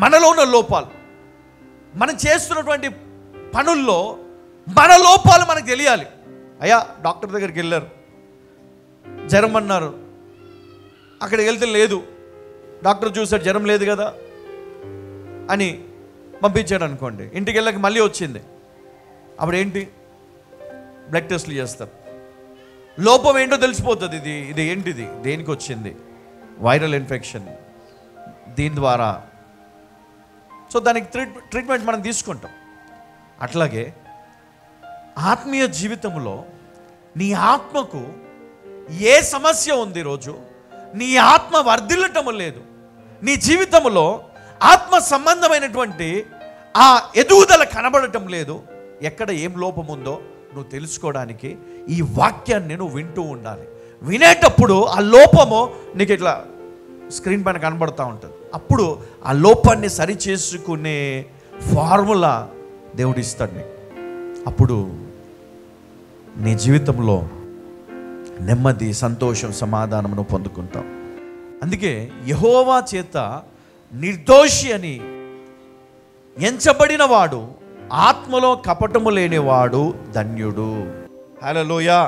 మనలో ఉన్న లోపాలు, మనం చేస్తున్నటువంటి పనుల్లో మన లోపాలు మనకు తెలియాలి. అయ్యా డాక్టర్ దగ్గరికి వెళ్ళారు, జ్వరం అన్నారు, అక్కడికి వెళ్తే లేదు, డాక్టర్ చూసాడు జ్వరం లేదు కదా అని పంపించాడు అనుకోండి. ఇంటికి వెళ్ళక మళ్ళీ వచ్చింది, అప్పుడు ఏంటి? బ్లడ్ టెస్ట్లు చేస్తారు. లోపం ఏంటో తెలిసిపోతుంది. ఇది ఏంటిది, దేనికి వచ్చింది? వైరల్ ఇన్ఫెక్షన్, దీని ద్వారా. సో దానికి ట్రీట్మెంట్ మనం తీసుకుంటాం. అట్లాగే ఆత్మీయ జీవితంలో నీ ఆత్మకు ఏ సమస్య ఉంది, ఈరోజు నీ ఆత్మ వర్ధిల్లటం లేదు, నీ జీవితంలో ఆత్మ సంబంధమైనటువంటి ఆ ఎదుగుదల కనబడటం లేదు, ఎక్కడ ఏం లోపం ఉందో నువ్వు తెలుసుకోవడానికి ఈ వాక్యాన్ని నువ్వు వింటూ ఉండాలి. వినేటప్పుడు ఆ లోపము నీకు ఇట్లా స్క్రీన్ పైన కనబడుతూ ఉంటుంది. అప్పుడు ఆ లోపాన్ని సరిచేసుకునే ఫార్ములా దేవుడు ఇస్తాడు నీకు. అప్పుడు నీ జీవితంలో నెమ్మది, సంతోషం, సమాధానమును పొందుకుంటావు. అందుకే యెహోవా చేత నిర్దోషి అని ఎంచబడిన వాడు, ఆత్మలో కపటము లేనివాడు ధన్యుడు. హల్లెలూయా.